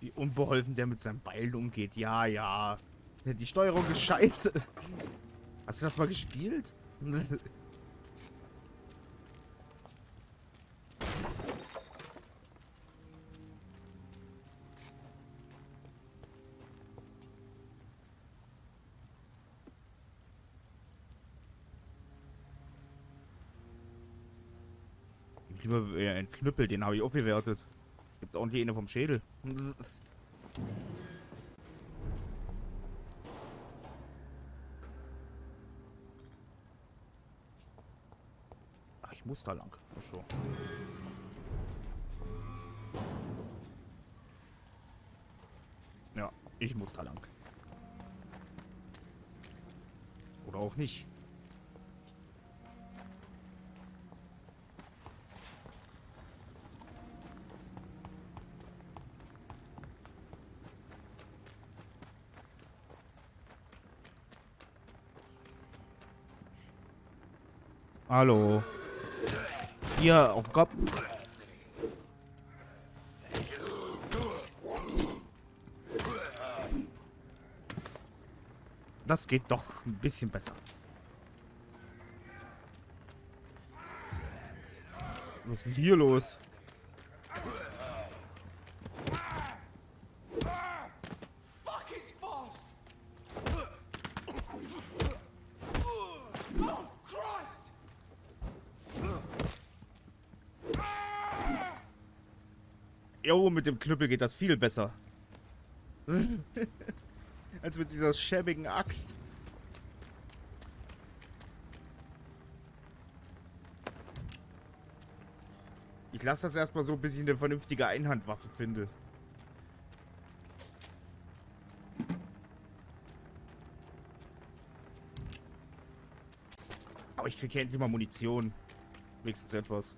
Wie unbeholfen der mit seinem Beil umgeht. Ja, ja. Ja, die Steuerung ist scheiße. Hast du das mal gespielt? Lieber ein Knüppel, den habe ich auch bewertet. Gibt auch die eine vom Schädel. Ach, ich muss da lang. Ach so. Ja, ich muss da lang. Oder auch nicht. Hallo. Hier, auf den Kopf. Das geht doch ein bisschen besser. Was ist denn hier los? Fuck, it's fast! Oh, Christ! Jo, mit dem Knüppel geht das viel besser. Als mit dieser schäbigen Axt. Ich lasse das erstmal so, bis ich eine vernünftige Einhandwaffe finde. Aber ich kriege ja endlich mal Munition. Wenigstens etwas.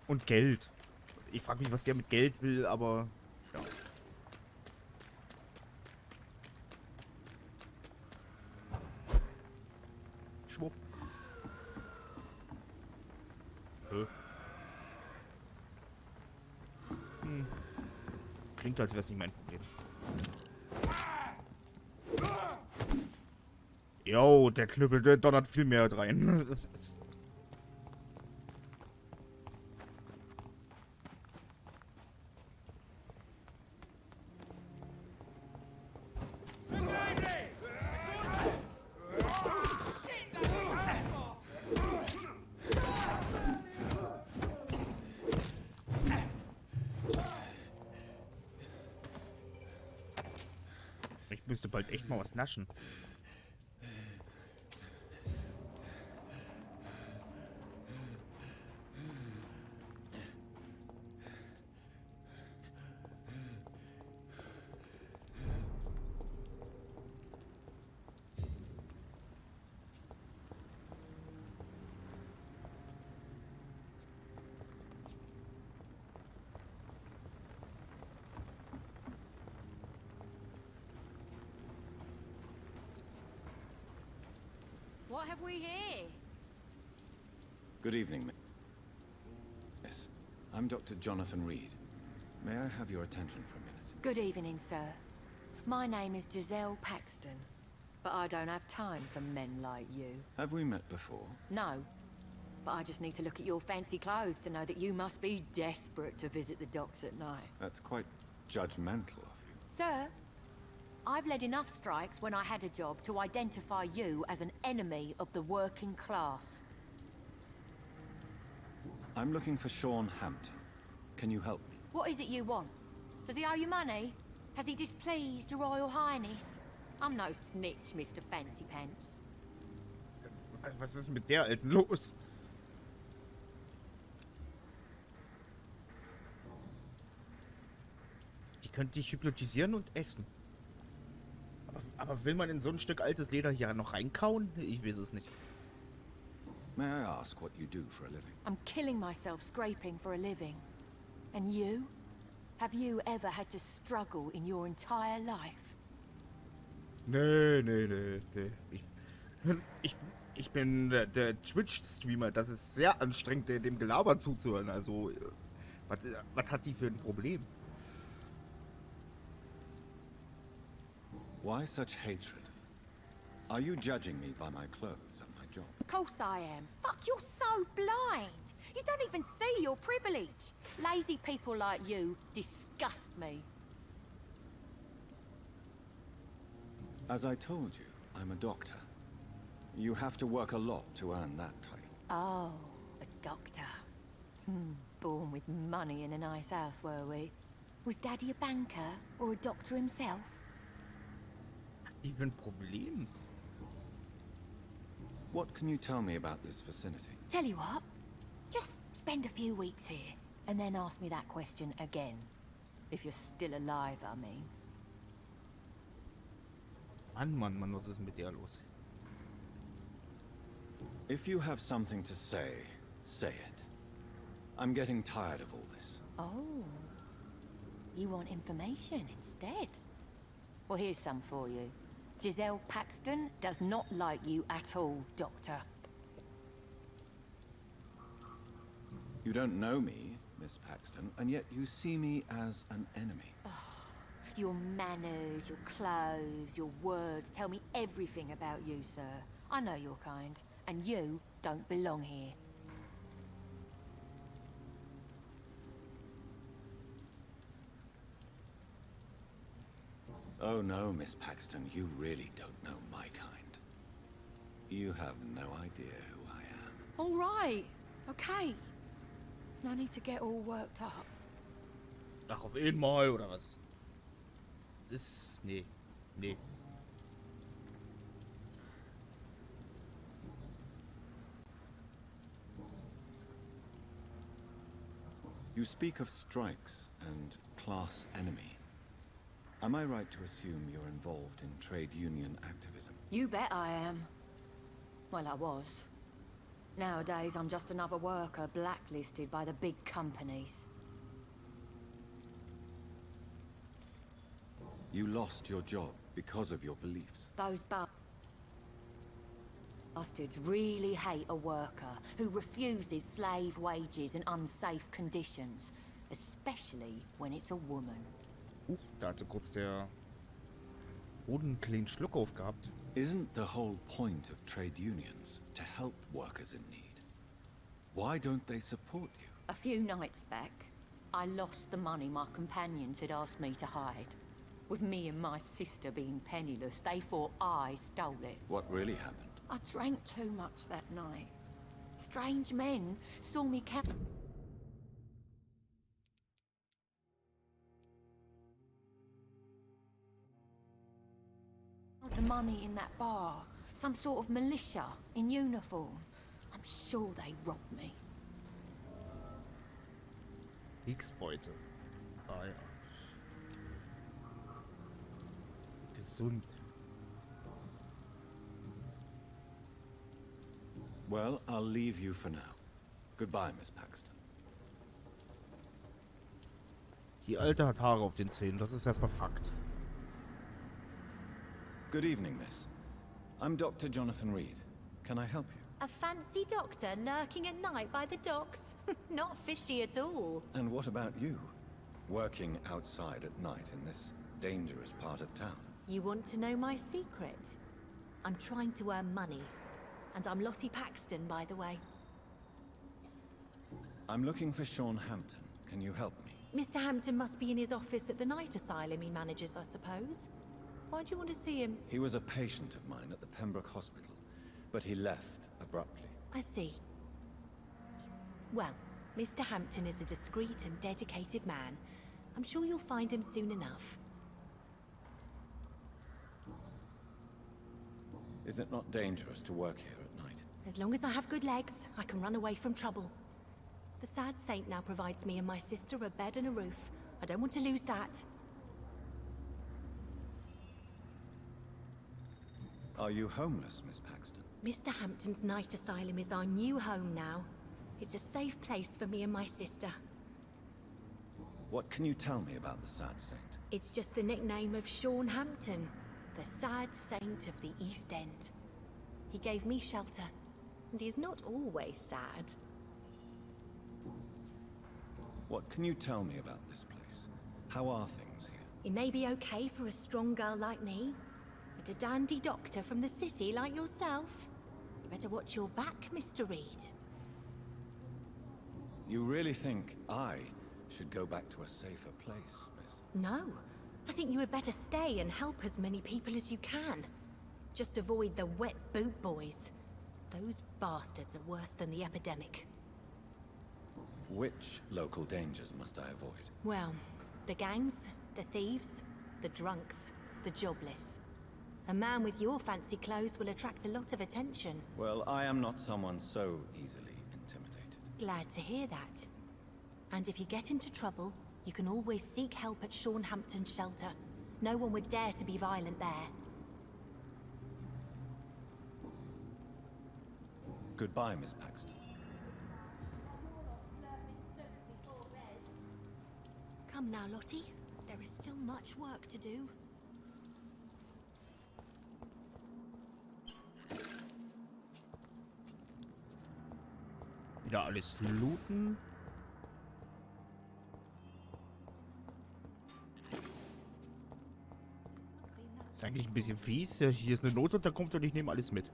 Und Geld. Ich frage mich, was der mit Geld will, aber... Ja. Schwupp. Klingt, als wäre es nicht mein Problem. Jo, der Knüppel, der donnert viel mehr rein. Ich müsste bald echt mal was naschen. What have we here? Good evening, Miss. I'm Dr. Jonathan Reed. May I have your attention for a minute? Good evening, sir. My name is Giselle Paxton, but I don't have time for men like you. Have we met before? No, but I just need to look at your fancy clothes to know that you must be desperate to visit the docks at night. That's quite judgmental of you. Sir, I've led enough strikes when I had a job to identify you as an enemy of the working class. I'm looking for Sean Hampton. Can you help me? What is it you want? Does he owe you money? Has he displeased your Royal Highness? I'm no snitch, Mr. Fancy Pants. Was ist mit der Alten los? Die könnte dich hypnotisieren und essen. Aber will man in so ein Stück altes Leder hier noch reinkauen? Ich weiß es nicht. May I ask what you do for a living? I'm killing myself scraping for a living. And you? Have you ever had to struggle in your entire life? Nee. Ich bin der Twitch-Streamer. Das ist sehr anstrengend, dem Gelaber zuzuhören. Also, was hat die für ein Problem? Why such hatred? Are you judging me by my clothes and my job? Of course I am. Fuck, you're so blind. You don't even see your privilege. Lazy people like you disgust me. As I told you, I'm a doctor. You have to work a lot to earn that title. Oh, a doctor. Born with money in a nice house, were we? Was Daddy a banker or a doctor himself? Even Problem. What can you tell me about this vicinity? Tell you what, just spend a few weeks here, and then ask me that question again. If you're still alive, I mean. Mann, was ist mit der los? If you have something to say, say it. I'm getting tired of all this. Oh, you want information instead? Well, here's some for you. Giselle Paxton does not like you at all, Doctor. You don't know me, Miss Paxton, and yet you see me as an enemy. Your manners, your clothes, your words tell me everything about you, sir. I know your kind, and you don't belong here. Oh no, Miss Paxton, you really don't know my kind. You have no idea who I am. All right, okay. No need to get all worked up. Ach, auf einmal, oder was? Das ist... Nee. You speak of strikes and class enemy. Am I right to assume you're involved in trade union activism? You bet I am. Well, I was. Nowadays, I'm just another worker blacklisted by the big companies. You lost your job because of your beliefs. Those bastards really hate a worker who refuses slave wages and unsafe conditions, especially when it's a woman. Da hatte kurz der Boden einen kleinen Schluck aufgehabt. Isn't the whole point of trade unions to help workers in need? Why don't they support you? A few nights back, I lost the money my companions had asked me to hide. With me and my sister being penniless, they thought I stole it. What really happened? I drank too much that night. Strange men saw me count the money in that bar. Some sort of militia in uniform. I'm sure they robbed me. Kriegsbeute. Ah ja. Gesund. Well, I'll leave you for now. Goodbye, Miss Paxton. Die Alte hat Haare auf den Zähnen, das ist erstmal Fakt. Good evening, miss. I'm Dr. Jonathan Reed. Can I help you? A fancy doctor lurking at night by the docks? Not fishy at all. And what about you? Working outside at night in this dangerous part of town? You want to know my secret? I'm trying to earn money. And I'm Lottie Paxton, by the way. I'm looking for Sean Hampton. Can you help me? Mr. Hampton must be in his office at the night asylum he manages, I suppose. Why do you want to see him? He was a patient of mine at the Pembroke Hospital, but he left abruptly. I see. Well, Mr. Hampton is a discreet and dedicated man. I'm sure you'll find him soon enough. Is it not dangerous to work here at night? As long as I have good legs, I can run away from trouble. The sad saint now provides me and my sister a bed and a roof. I don't want to lose that. Are you homeless, Miss Paxton? Mr. Hampton's night asylum is our new home now. It's a safe place for me and my sister. What can you tell me about the sad saint? It's just the nickname of Sean Hampton, the sad saint of the East End. He gave me shelter, and he's not always sad. What can you tell me about this place? How are things here? It may be okay for a strong girl like me, But a dandy doctor from the city like yourself? You better watch your back, Mr. Reed. You really think I should go back to a safer place, miss? No. I think you had better stay and help as many people as you can. Just avoid the wet boot boys. Those bastards are worse than the epidemic. Which local dangers must I avoid? Well, the gangs, the thieves, the drunks, the jobless. A man with your fancy clothes will attract a lot of attention. Well, I am not someone so easily intimidated. Glad to hear that. And if you get into trouble, you can always seek help at Hampton's shelter. No one would dare to be violent there. Goodbye, Miss Paxton. Come now, Lottie. There is still much work to do. Wieder alles looten. Ist eigentlich ein bisschen fies. Ja, hier ist eine Notunterkunft und ich nehme alles mit.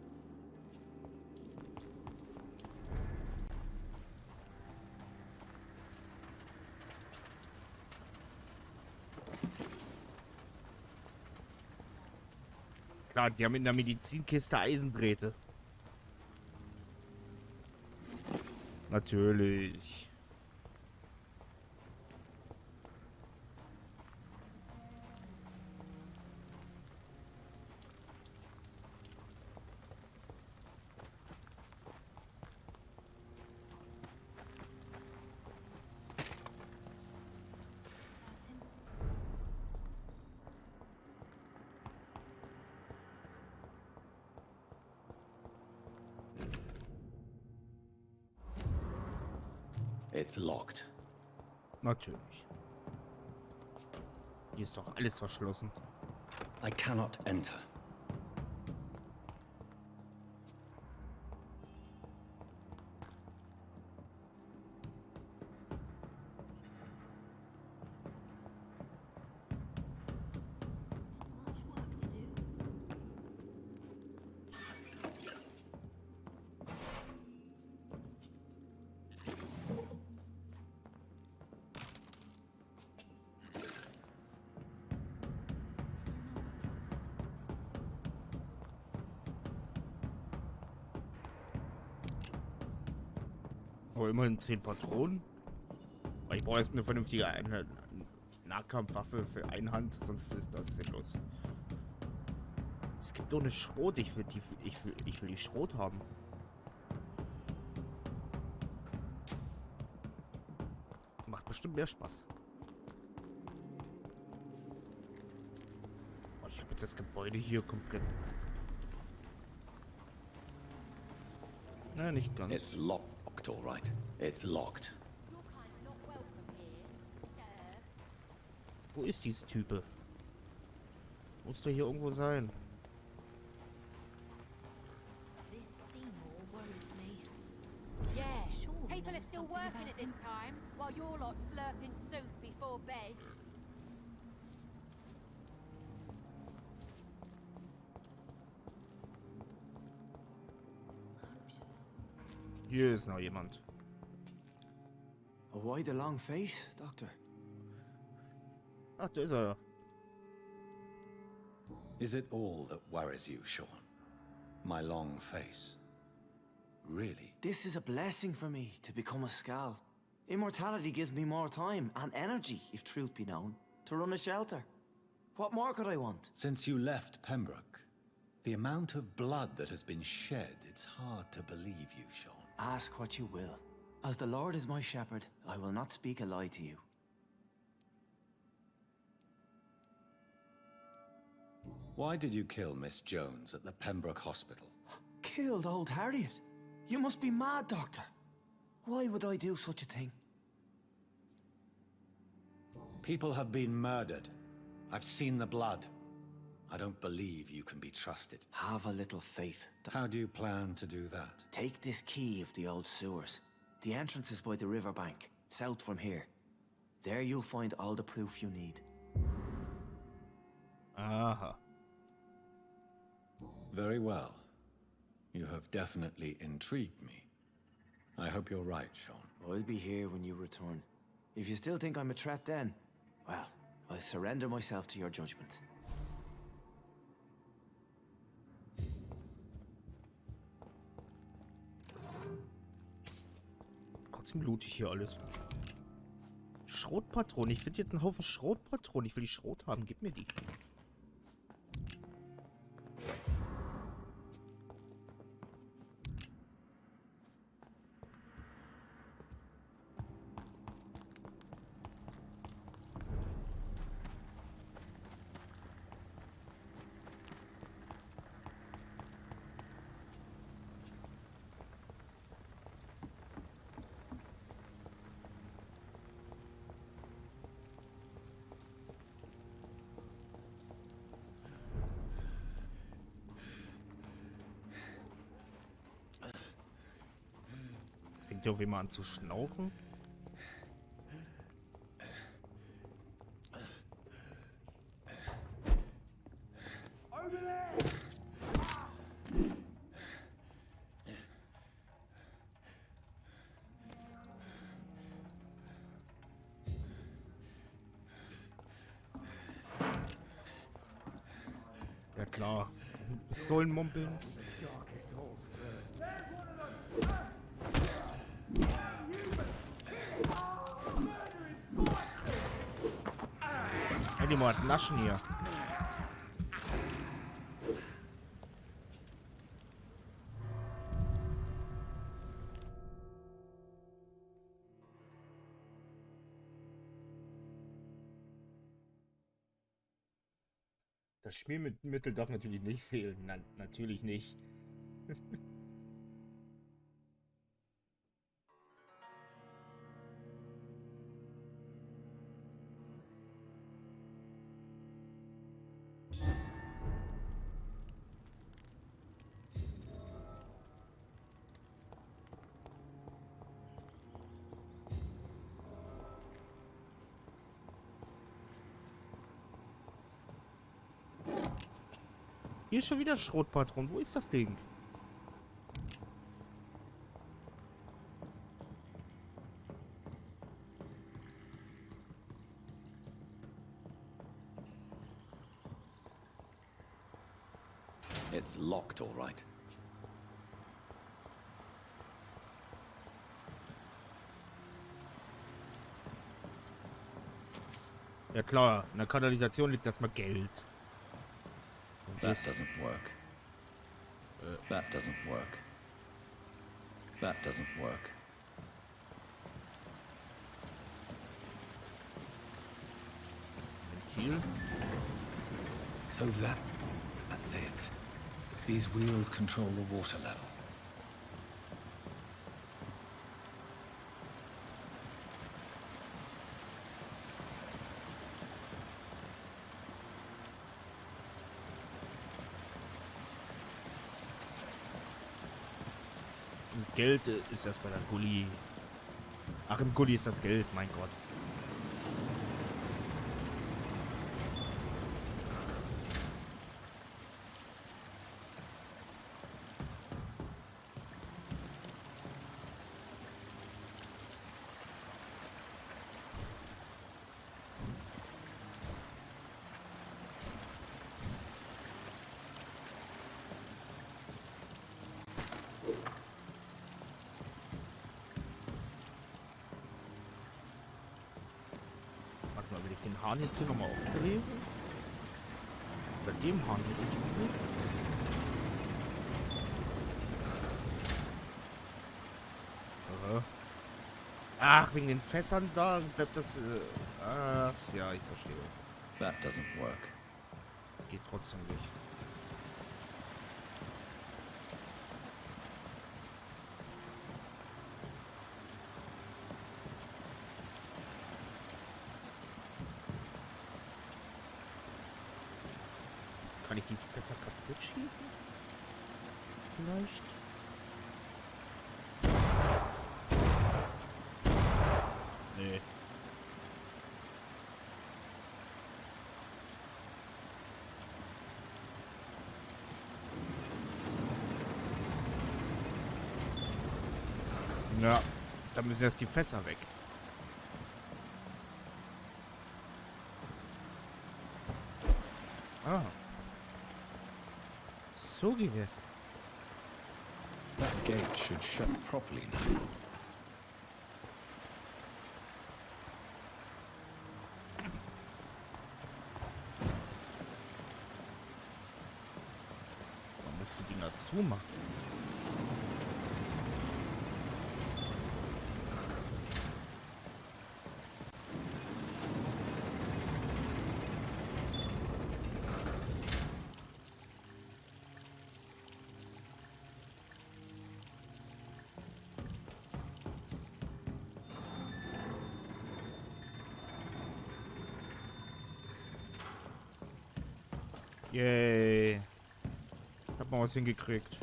Klar, die haben in der Medizinkiste Eisendrähte. Natürlich. It's locked. Natürlich. Hier ist doch alles verschlossen. I cannot enter. Much work to do. Aber immerhin 10 Patronen. Aber ich brauche erst eine vernünftige Nahkampfwaffe für Einhand, sonst ist das sinnlos. Es gibt doch eine Schrot, ich will die Schrot haben. Macht bestimmt mehr Spaß. Oh, ich habe jetzt das Gebäude hier komplett. Na, nicht ganz. It's locked, all right. It's locked. Your kind's not welcome here. Wo ist diese Type? Muss doch hier irgendwo sein. This Seymour worries me. Yeah, Sure, people are knows still something working about at this him. time, while you're lot slurping soup before bed. Hier ist noch jemand. Why the long face, Doctor? Ach, da ist er. Is it all that worries you, Sean? My long face? Really? This is a blessing for me to become a Skal. Immortality gives me more time and energy, if truth be known, to run a shelter. What more could I want? Since you left Pembroke, the amount of blood that has been shed, it's hard to believe you, Sean. Ask what you will. As the Lord is my shepherd, I will not speak a lie to you. Why did you kill Miss Jones at the Pembroke Hospital? Killed old Harriet? You must be mad, Doctor. Why would I do such a thing? People have been murdered. I've seen the blood. I don't believe you can be trusted. Have a little faith. How do you plan to do that? Take this key of the old sewers. The entrance is by the riverbank, south from here. There you'll find all the proof you need. Aha. Very well. You have definitely intrigued me. I hope you're right, Sean. I'll be here when you return. If you still think I'm a threat then, well, I'll surrender myself to your judgment. Trotzdem loote ich hier alles. Schrotpatronen. Ich finde jetzt einen Haufen Schrotpatronen. Ich will die Schrot haben. Gib mir die. Fängt ja auf immer an zu schnaufen. Ja klar. Pistolen mumpeln. Ja, die mal naschen hier. Das Schmiermittel darf natürlich nicht fehlen. Nein, natürlich nicht. Hier ist schon wieder Schrotpatron. Wo ist das Ding? It's locked, all right. Ja klar, in der Kanalisation liegt erstmal Geld. Und That das doesn't work. That doesn't work. That doesn't work. Ventil. So that's it. These wheels control the water level. Und Geld ist das bei der Gully. Ach, im Gully ist das Geld, mein Gott. Warte mal, will ich den Hahn jetzt hier nochmal aufdrehen? Bei dem Hahn mit dem Spiegel? Aha. Ach, wegen den Fässern da bleibt das. Ach, ja, ich verstehe. That doesn't work. Geht trotzdem nicht. Kann ich die Fässer kaputt schießen? Vielleicht? Nee. Ja, da müssen jetzt die Fässer weg. Ah. So geht es. That gate should shut properly now. Man muss die Dinger zumachen. Yay. Hab mal was hingekriegt.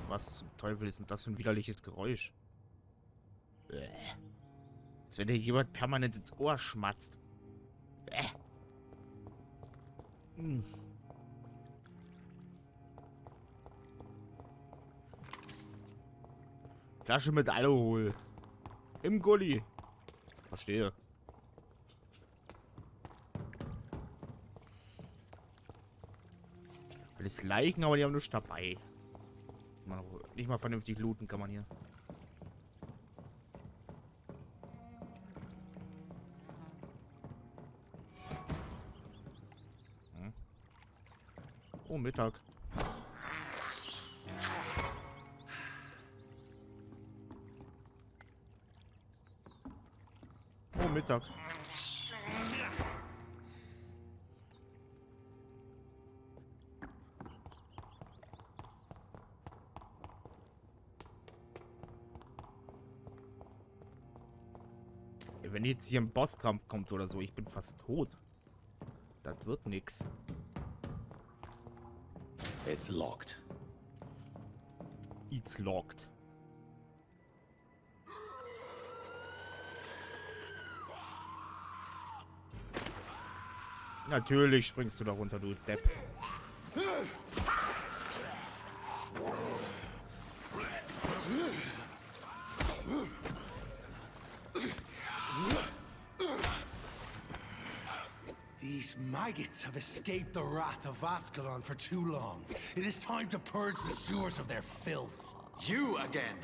Was zum Teufel ist denn das für ein widerliches Geräusch? Als wenn dir jemand permanent ins Ohr schmatzt. Hm. Flasche mit Alkohol. Im Gully. Verstehe. Alles liken, aber die haben nichts dabei. Nicht mal vernünftig looten kann man hier. Hm. Oh, Mittag. Oh, Mittag. Wenn jetzt hier ein Bosskampf kommt oder so, ich bin fast tot. Das wird nix. It's locked. It's locked. Natürlich springst du da runter, du Depp. These maggots have escaped the wrath of Ascalon for too long. It is time to purge the sewers of their filth. You again.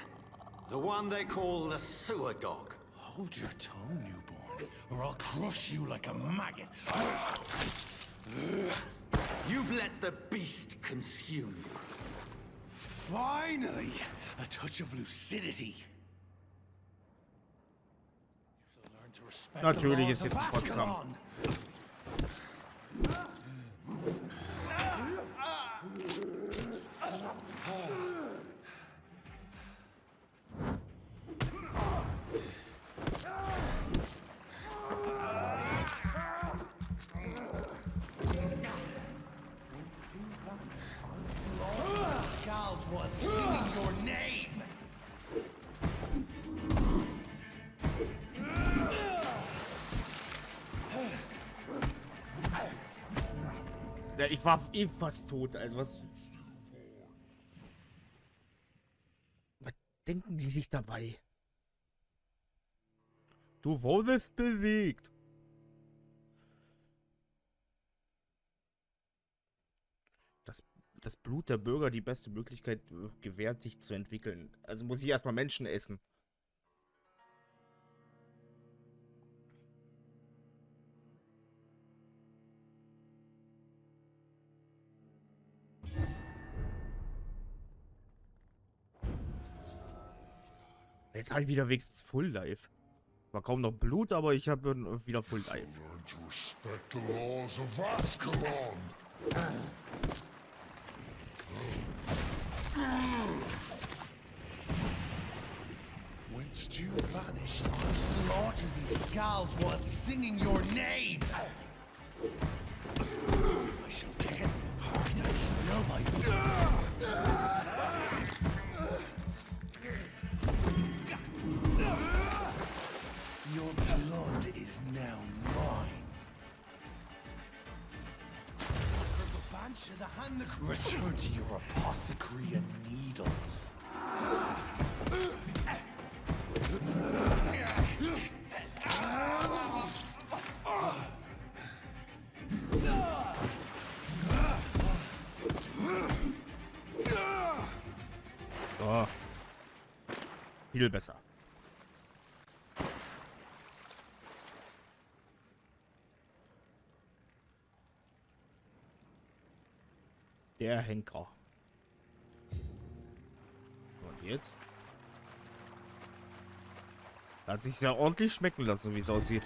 The one they call the sewer dog. Hold your tongue, newborn, or I'll crush you like a maggot. You've let the beast consume you. Finally, a touch of lucidity. So learn to respect Natürlich the ist laws jetzt of ein Bosskampf. Ascalon. Skulls was singing your name. Ja, ich war eh fast tot, also was denken die sich dabei? Du wurdest besiegt. Das Blut der Bürger die beste Möglichkeit gewährt, sich zu entwickeln. Also muss ich erstmal Menschen essen. Jetzt habe ich wieder wenigstens Full Life. War kaum noch Blut, aber ich habe wieder Full Life. Learn to respect the laws of Ascalon. Whence you vanished, I'll slaughter these skulls while singing your name. I shall tear them apart. I smell like. Your blood is now mine. Answer the hand the return to your apothecary and needles. So. Viel besser. Der Henker. Und jetzt? Hat sich ja ordentlich schmecken lassen, wie es aussieht.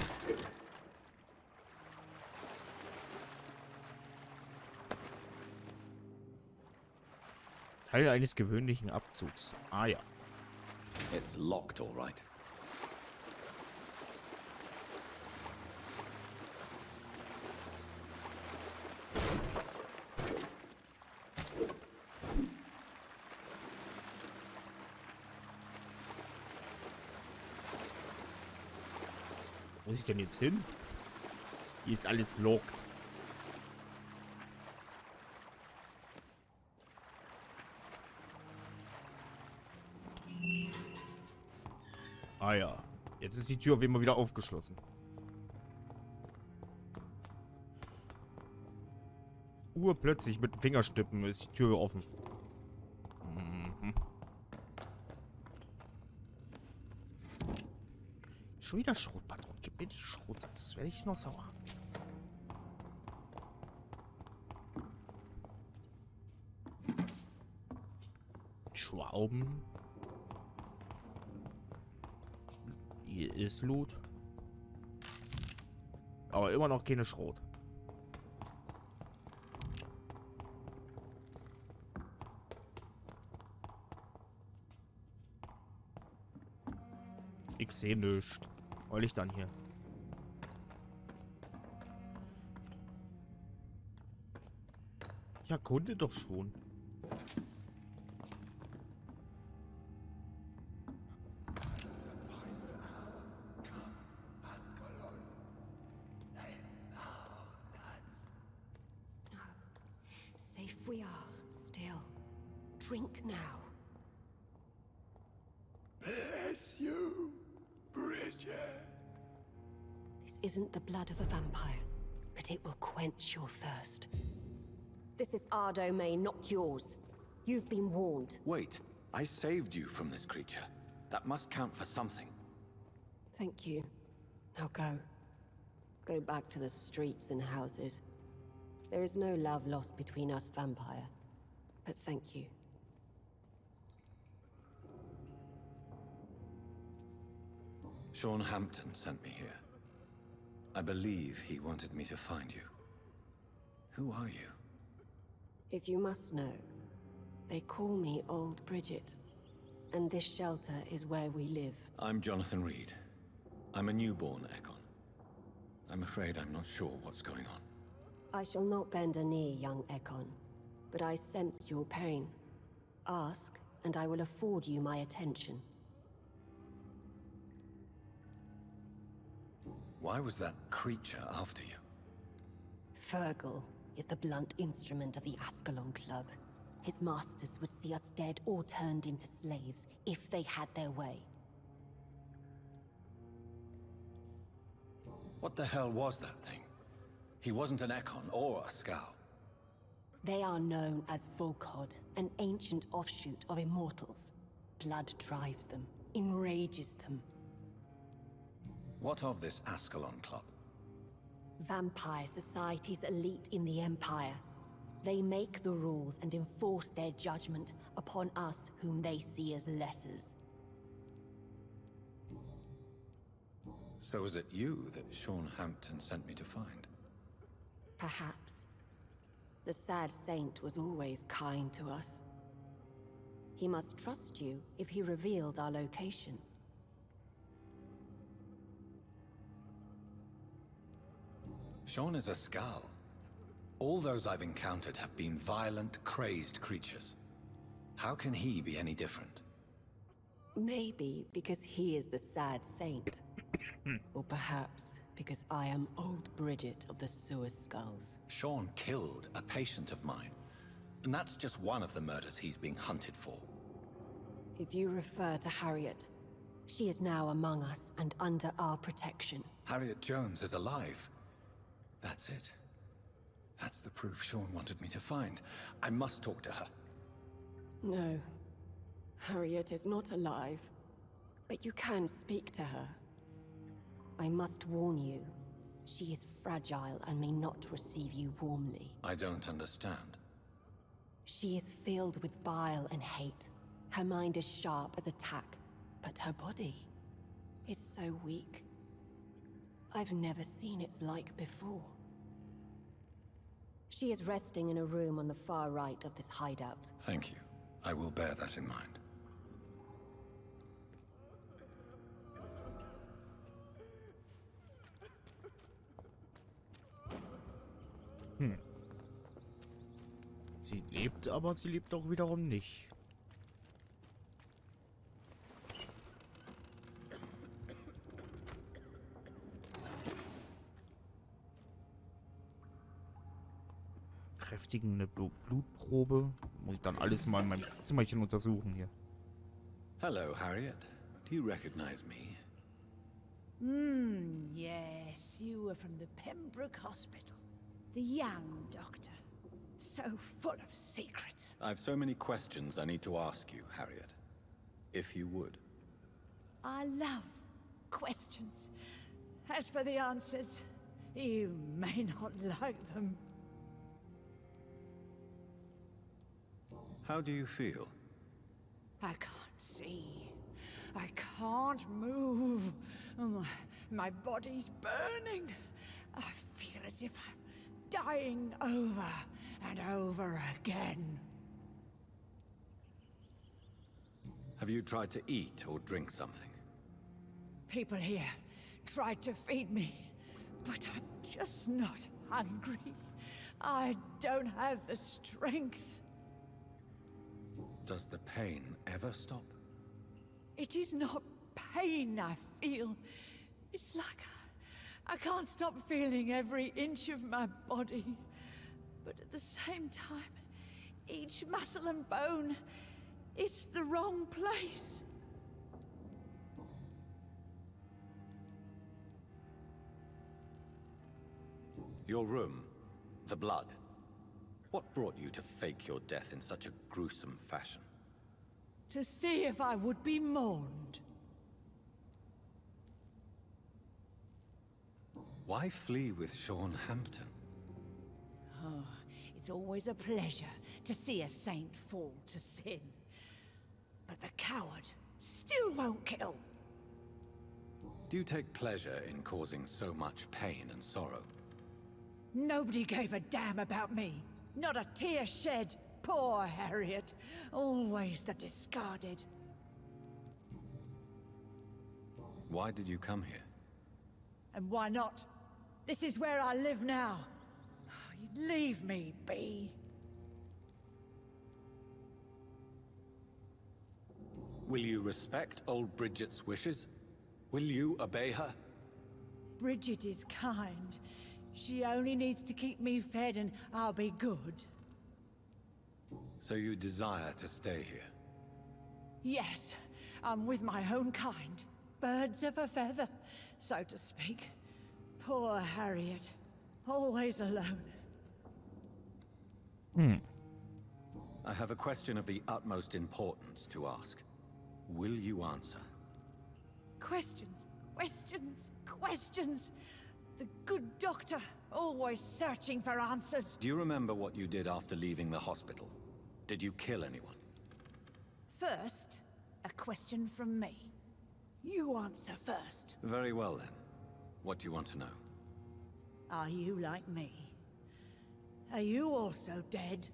Teil eines gewöhnlichen Abzugs. Ah ja. It's locked, all right. Wo muss ich denn jetzt hin? Hier ist alles locked. Ah ja. Jetzt ist die Tür auf jeden Fall wieder aufgeschlossen. Urplötzlich mit dem Fingerstippen ist die Tür offen. Mhm. Schon wieder Schrotpatron. Gib mir die Schrot, sonst werde ich noch sauer. Schrauben. Hier ist Loot. Aber immer noch keine Schrot. Ich sehe nichts. Was liegt dann hier? Ich erkunde doch schon. Safe we are, still. Drink now. Bless you, Bridget. This isn't the blood of a vampire, but it will quench your thirst. This is our domain, not yours. You've been warned. Wait, I saved you from this creature. That must count for something. Thank you. Now go. Go back to the streets and houses. There is no love lost between us, vampire. But thank you. Sean Hampton sent me here. I believe he wanted me to find you. Who are you? If you must know, they call me Old Bridget. And this shelter is where we live. I'm Jonathan Reed. I'm a newborn Ekon. I'm afraid I'm not sure what's going on. I shall not bend a knee, young Ekon. But I sense your pain. Ask, and I will afford you my attention. Why was that creature after you? Fergil is the blunt instrument of the Ascalon Club. His masters would see us dead or turned into slaves if they had their way. What the hell was that thing? He wasn't an Ekon or a Skal. They are known as Volkod, an ancient offshoot of immortals. Blood drives them, enrages them. What of this Ascalon Club? Vampire society's elite in the Empire. They make the rules and enforce their judgment upon us whom they see as lessers. So was it you that Sean Hampton sent me to find? Perhaps. The sad saint was always kind to us. He must trust you if he revealed our location. Sean is a Skal. All those I've encountered have been violent, crazed creatures. How can he be any different? Maybe because he is the sad saint. Or perhaps because I am old Bridget of the Sewer Skulls. Sean killed a patient of mine. And that's just one of the murders he's being hunted for. If you refer to Harriet, she is now among us and under our protection. Harriet Jones is alive. That's it. That's the proof Sean wanted me to find. I must talk to her. No. Harriet is not alive. But you can speak to her. I must warn you, she is fragile and may not receive you warmly. I don't understand. She is filled with bile and hate. Her mind is sharp as a tack, but her body is so weak. I've never seen its like before. She is resting in a room on the far right of this hideout. Thank you. I will bear that in mind. Sie lebt, aber sie lebt auch wiederum nicht. Kräftigende Blutprobe. Muss ich dann alles mal in meinem Zimmerchen untersuchen hier. Hello, Harriet. Do you recognize me? Yes, you were from the Pembroke Hospital. The young doctor. So full of secrets. I've so many questions I need to ask you, Harriet. If you would. I love questions. As for the answers, you may not like them. How do you feel? I can't see. I can't move. My body's burning. I feel as if I'm dying over and over again. Have you tried to eat or drink something? People here tried to feed me, but I'm just not hungry. I don't have the strength. Does the pain ever stop? It is not pain I feel. It's like I can't stop feeling every inch of my body. But at the same time, each muscle and bone is the wrong place. Your room, the blood. What brought you to fake your death in such a gruesome fashion? To see if I would be mourned. Why flee with Sean Hampton? Oh, it's always a pleasure to see a saint fall to sin. But the coward still won't kill. Do you take pleasure in causing so much pain and sorrow? Nobody gave a damn about me. Not a tear shed. Poor Harriet. Always the discarded. Why did you come here? And why not? This is where I live now. Leave me be. Will you respect old Bridget's wishes? Will you obey her? Bridget is kind. She only needs to keep me fed and I'll be good. So you desire to stay here? Yes, I'm with my own kind. Birds of a feather, so to speak. Poor Harriet. Always alone. I have a question of the utmost importance to ask. Will you answer? Questions, questions, questions. The good doctor, always searching for answers. Do you remember what you did after leaving the hospital? Did you kill anyone? First, a question from me. You answer first. Very well then. What do you want to know? Are you like me? Are you also dead?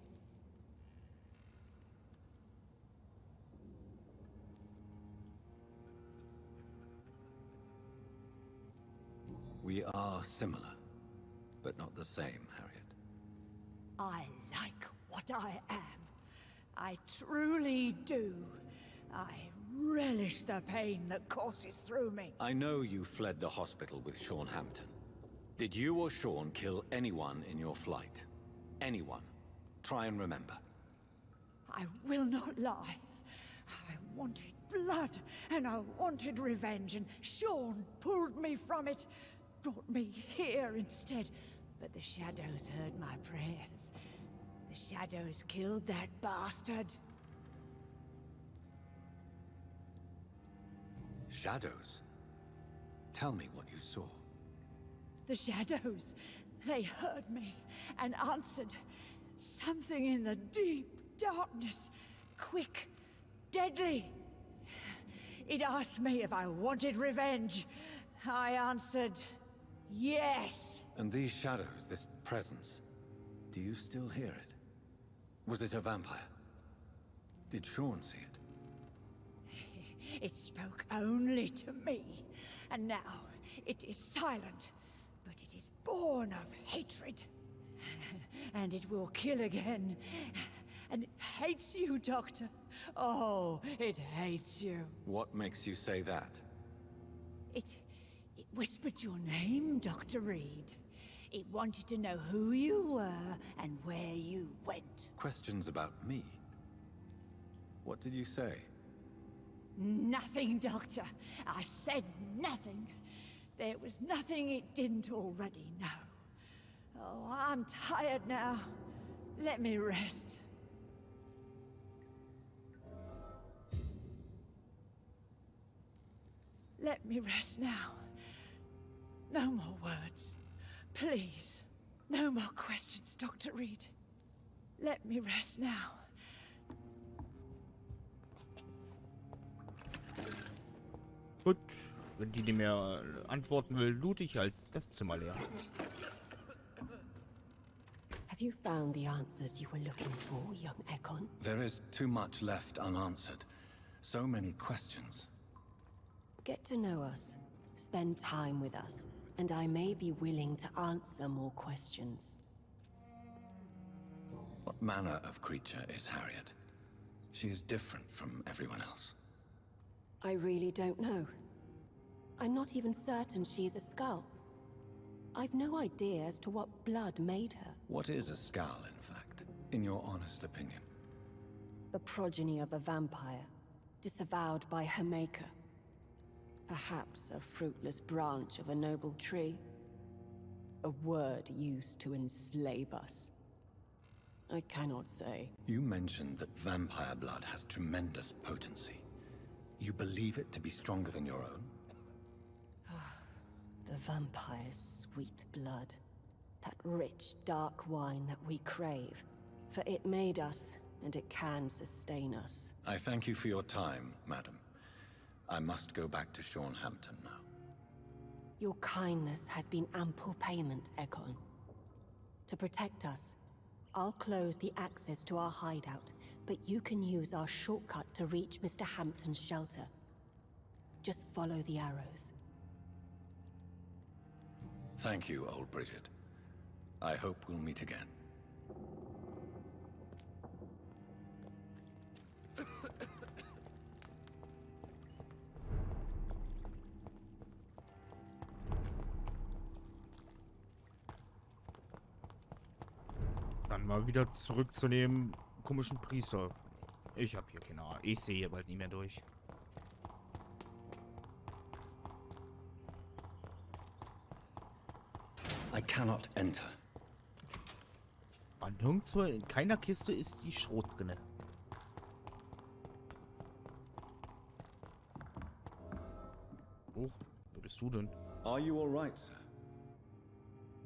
We are similar, but not the same, Harriet. I like what I am. I truly do. I relish the pain that courses through me. I know you fled the hospital with Sean Hampton. Did you or Sean kill anyone in your flight? Anyone? Try and remember. I will not lie. I wanted blood, and I wanted revenge, and Sean pulled me from it, brought me here instead. But the shadows heard my prayers. The shadows killed that bastard. Shadows? Tell me what you saw. The shadows, they heard me and answered. Something in the deep darkness, quick, deadly. It asked me if I wanted revenge. I answered, yes. And these shadows, this presence, do you still hear it? Was it a vampire? Did Sean see it? It spoke only to me, and now it is silent, but it is born of hatred. And it will kill again. And it hates you, Doctor. Oh, it hates you. What makes you say that? It whispered your name, Dr. Reed. It wanted to know who you were and where you went. Questions about me? What did you say? Nothing, Doctor. I said nothing. There was nothing it didn't already know. Oh, I'm tired now. Let me rest. Let me rest now. No more words. Please. No more questions, Dr. Reed. Let me rest now. Gut, wenn die nicht mehr antworten will, loot ich halt das Zimmer leer. Have you found the answers you were looking for, young Ekon? There is too much left unanswered. So many questions. Get to know us, spend time with us, and I may be willing to answer more questions. What manner of creature is Harriet? She is different from everyone else. I really don't know. I'm not even certain she's a skull. I've no idea as to what blood made her. What is a skull, in fact, in your honest opinion? The progeny of a vampire, disavowed by her maker. Perhaps a fruitless branch of a noble tree. A word used to enslave us. I cannot say. You mentioned that vampire blood has tremendous potency. You believe it to be stronger than your own? The vampire's sweet blood. That rich, dark wine that we crave. For it made us, and it can sustain us. I thank you for your time, madam. I must go back to Sean Hampton now. Your kindness has been ample payment, Ekon. To protect us, I'll close the access to our hideout, but you can use our shortcut to reach Mr. Hampton's shelter. Just follow the arrows. Thank you, old Bridget. I hope we'll meet again. Dann mal wieder zurück zu dem komischen Priester. Ich habe hier keine Ahnung. Ich sehe hier bald nicht mehr durch. I cannot enter. Und nirgendwo in keiner Kiste ist die Schrot drinne. Oh, wer bist du denn? Are you all right, sir?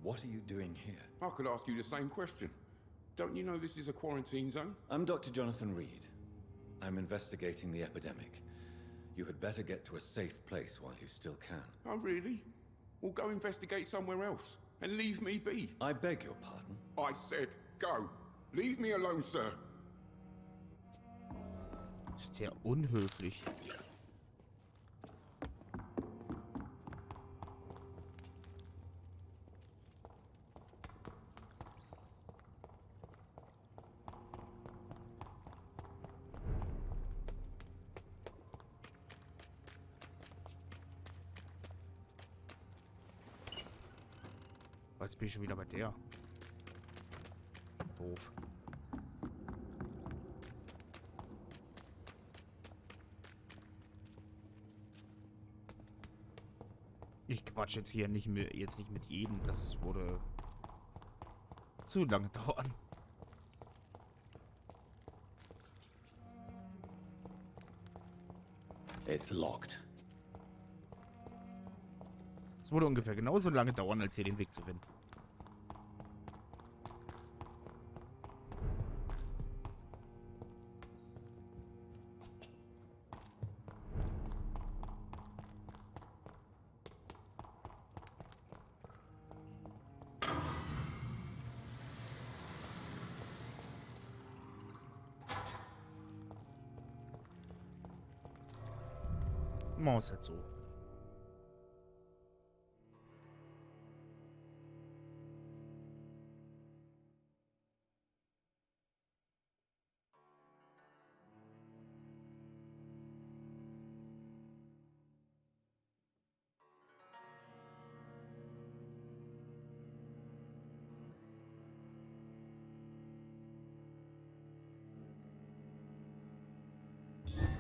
What are you doing here? I could ask you the same question. Don't you know this is a quarantine zone? I'm Dr. Jonathan Reed. I'm investigating the epidemic. You had better get to a safe place while you still can. Oh, really? Well, go investigate somewhere else and leave me be. I beg your pardon? I said go. Leave me alone, sir. Ist der unhöflich. Jetzt bin ich schon wieder bei der. Doof. Ich quatsch jetzt hier nicht mehr, jetzt nicht mit jedem. Das würde zu lange dauern. It's locked. Es würde ungefähr genauso lange dauern, als hier den Weg zu finden. Maus halt so.